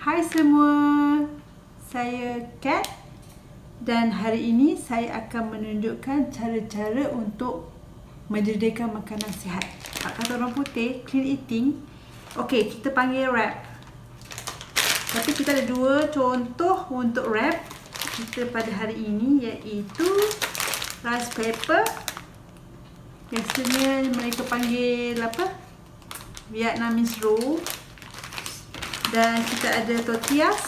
Hai semua, saya Kat dan hari ini saya akan menunjukkan cara-cara untuk menyediakan makanan sihat. Kata orang putih, clean eating. Okey, kita panggil wrap. Tapi kita ada dua contoh untuk wrap kita pada hari ini, iaitu rice paper. Biasanya mereka panggil apa? Vietnamese Rolls. Dan kita ada tortillas.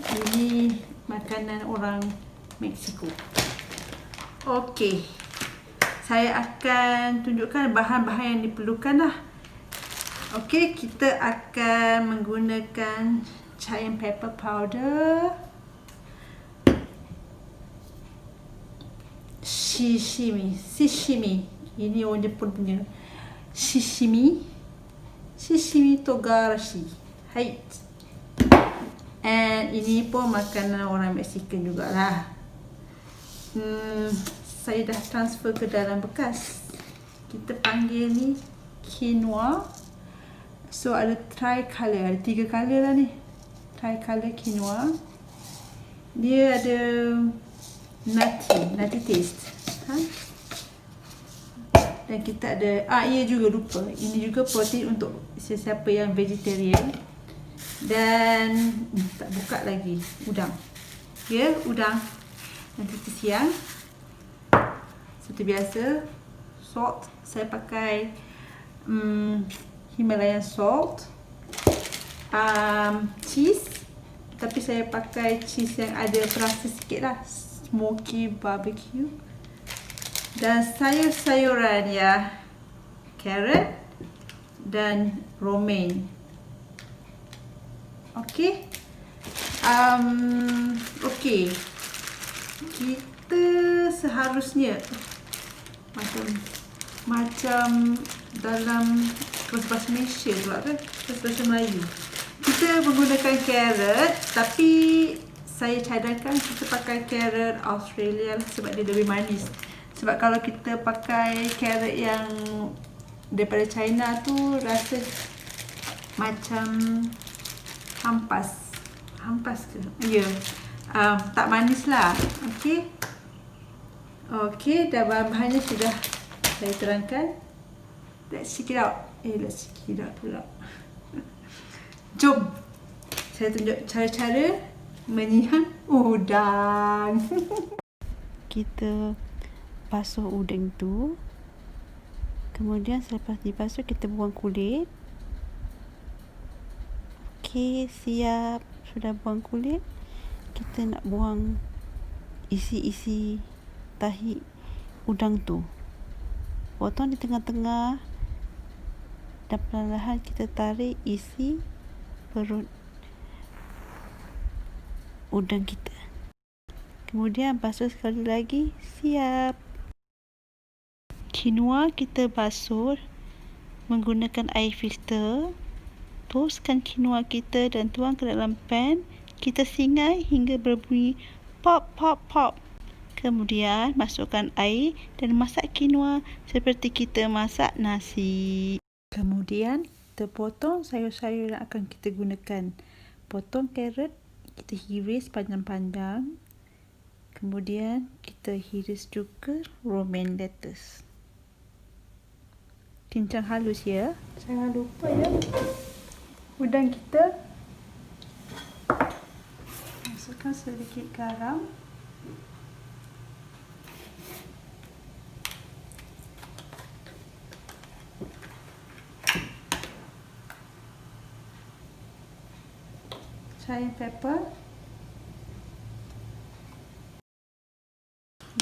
Ini makanan orang Mexico. Okey, saya akan tunjukkan bahan-bahan yang diperlukan lah. Okey, kita akan menggunakan cayenne pepper powder, sashimi. Ini orang Jepun punya sashimi togarashi. Hai. And ini pun makanan orang Mexican jugalah. Saya dah transfer ke dalam bekas. Kita panggil ni quinoa. So ada tricolor, ada 3 color lah ni. Tricolor quinoa. Dia ada nutty taste. Dan kita ada, ia juga lupa, ini juga protein untuk sesiapa yang vegetarian. Dan tak buka lagi, udang. Ya, udang. Nanti kita siang. Seperti biasa, salt. Saya pakai Himalayan salt. Cheese. Tapi saya pakai cheese yang ada perasa sikit lah. Smoky barbecue. Dan sayur-sayuran ya, carrot dan romaine. Okey. Okey. Kita seharusnya macam dalam bahasa Malaysia pula kan, bahasa Melayu. Kita menggunakan carrot, tapi saya cadangkan kita pakai carrot Australia lah, sebab dia lebih manis. Sebab kalau kita pakai carrot yang daripada China tu rasa macam hampas ke? Ya. Tak manis lah. Okey. Okey, dah bahan-bahannya sudah saya terangkan. Let's check it out. Let's check it out pula. Jom. Saya tunjuk cara-cara menyihan udang. Kita basuh udang tu. Kemudian selepas dibasuh kita buang kulit. Okey, siap. Sudah buang kulit. Kita nak buang isi-isi tahi udang tu. Potong di tengah-tengah. Dan perlahan kita tarik isi perut udang kita. Kemudian basuh sekali lagi. Siap. Quinoa kita basuh menggunakan air filter. Toskan quinoa kita dan tuang ke dalam pan. Kita singai hingga berbunyi pop pop pop. Kemudian masukkan air dan masak quinoa seperti kita masak nasi. Kemudian kita potong sayur-sayur yang akan kita gunakan. Potong carrot, kita hiris panjang-panjang. Kemudian kita hiris juga romaine lettuce. Cincang halus ya. Jangan lupa ya, udang kita masukkan sedikit garam. Cayenne pepper.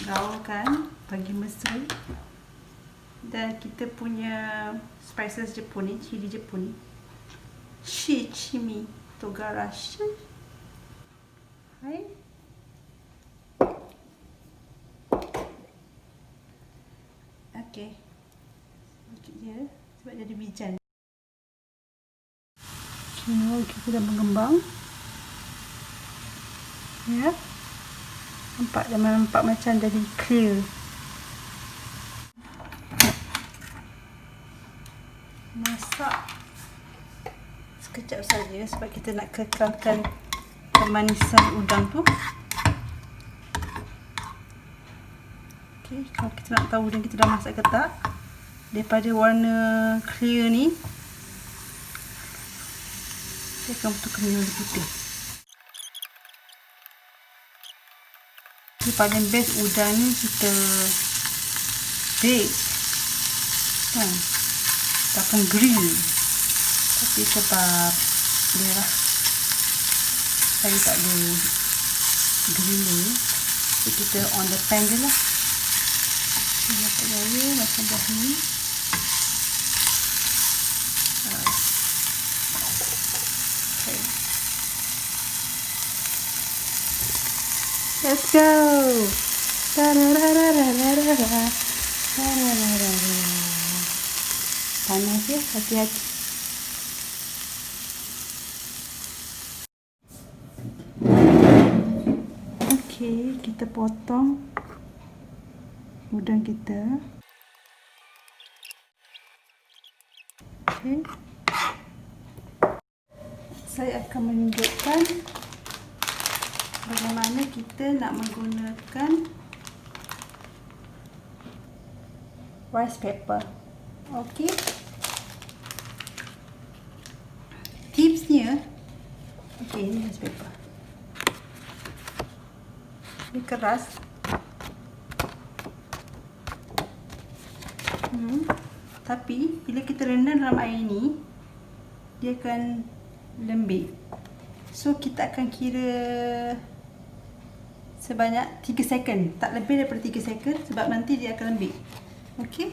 Gaulkan bagi mesra. Dan kita punya spices Jepun ni, cili Jepun ni, shichimi togarashi. Hai. Okey. Sedikit je sebab jadi bijan. Quinoa kita dah mengembang. Ya. Nampak macam jadi clear. Masak sekejap saja sebab kita nak kekalkan kemanisan udang tu. Okey, kalau kita nak tahu udang kita dah masak ke tak, daripada warna clear ni dia akan betul kena lebih putih. Ini paling best udang ni kita bake kan, ataupun grill. Tapi sebab dia lah saya tak ada griller, jadi kita on the pan je lah. Masak gaya macam buah ni. Okay. Let's go. Panas ya, hati-hati. Okey, kita potong udang kita. Okey. Saya akan menunjukkan bagaimana kita nak menggunakan rice paper. Okey. Tipsnya, okey, ini rice paper. Ini keras. Tapi bila kita rendam dalam air ni, dia akan lembik. So kita akan kira sebanyak 3 second, tak lebih daripada 3 second sebab nanti dia akan lembik. Okey.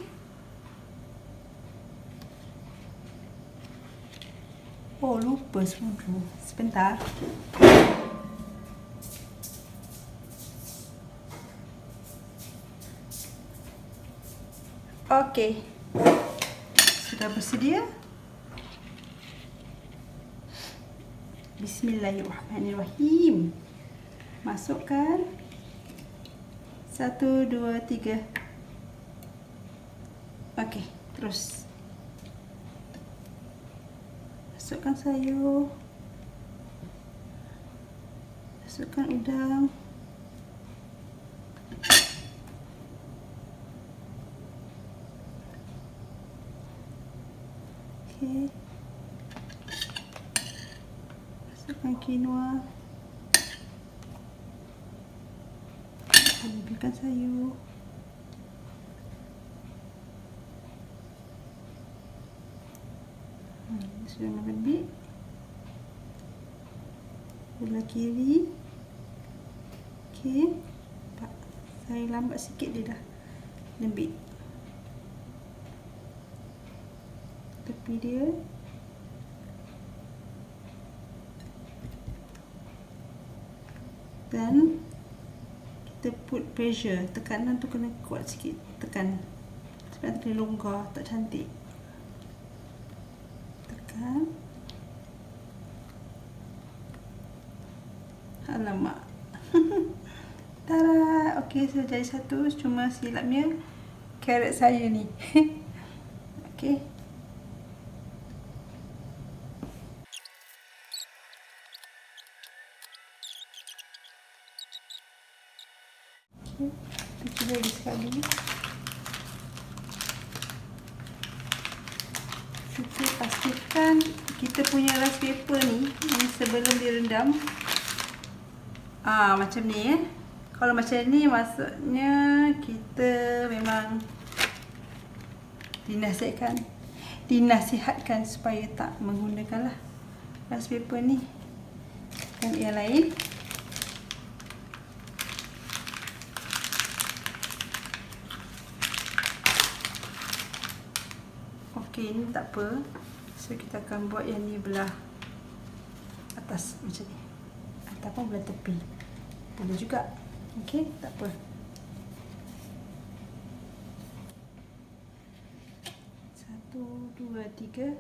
Oh, lupa sebentar. Sebentar. Okey. Sudah bersedia? Bismillahirrahmanirrahim. Masukkan 1, 2, 3. Okey, terus masukkan sayur, masukkan udang, okey, masukkan quinoa, lebihkan sayur, sudah melebih. Belah kiri. Okey. Saya lambat sikit, dia dah lembik. Tepi dia. Dan kita put pressure. Tekanan tu kena kuat sikit. Tekan. Sebab nanti dia longgar, tak cantik. Alamak. Tada. Okey, sudah jadi satu. Cuma silapnya carrot saya ni. Okey. Okey, kita cuba lagi sekali. Kita pastikan kita punya rice paper ni sebelum direndam macam ni ya. Kalau macam ni maksudnya kita memang dinasihatkan supaya tak menggunakanlah rice paper ni dan yang lain. Okey, ini tak apa. So kita akan buat yang ni belah atas macam ni, ataupun belah tepi boleh juga. Okey, tak apa. Satu, dua, tiga.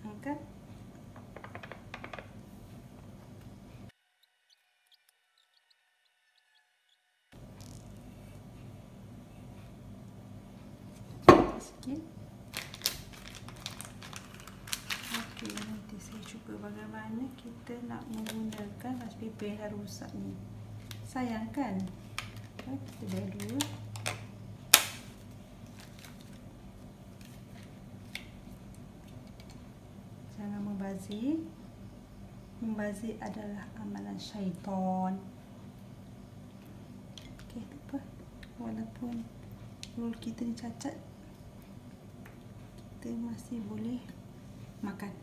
Angkat. Sikit. cuba bagaimana kita nak menggunakan rice paper yang dah rosak ni. Sayang kan? Kita bayar dulu. Jangan membazir. Membazir adalah amalan syaitan. Okey, tak apa. Walaupun roll kita ni cacat, kita masih boleh makan.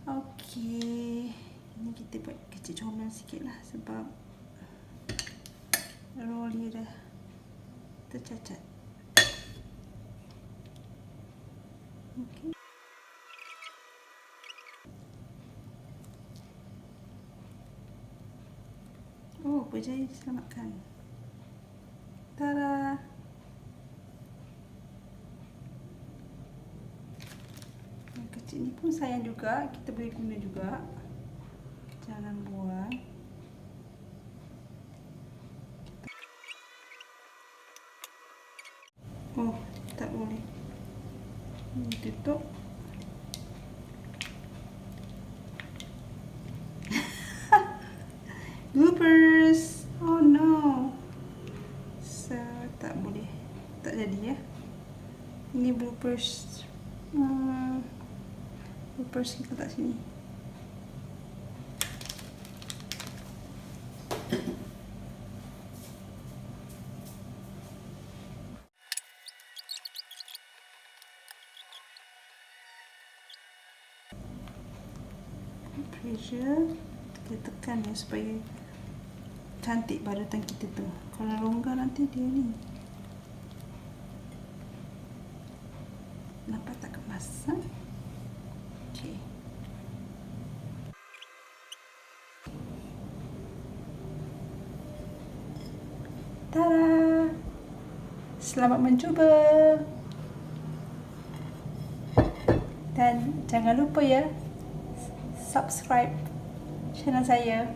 Okey, ini kita buat kecil comel sikit lah sebab roll dia dah tercacat. Okey. Oh, berjaya diselamatkan. Tada! Yang kecil ni pun sayang juga, kita boleh guna juga. Jangan buang. Oh, tak boleh. Ini tutup. Bloopers. Oh no. So, tak boleh. Tak jadi ya. Ini bloopers. Bloopers kita letak sini. Pressure. Kita tekan ya supaya cantik barutan kita tu. Kalau longgar nanti dia ni. Nampak tak kemas? Ha? Okey. Tada! Selamat mencuba. Dan jangan lupa ya, subscribe channel saya.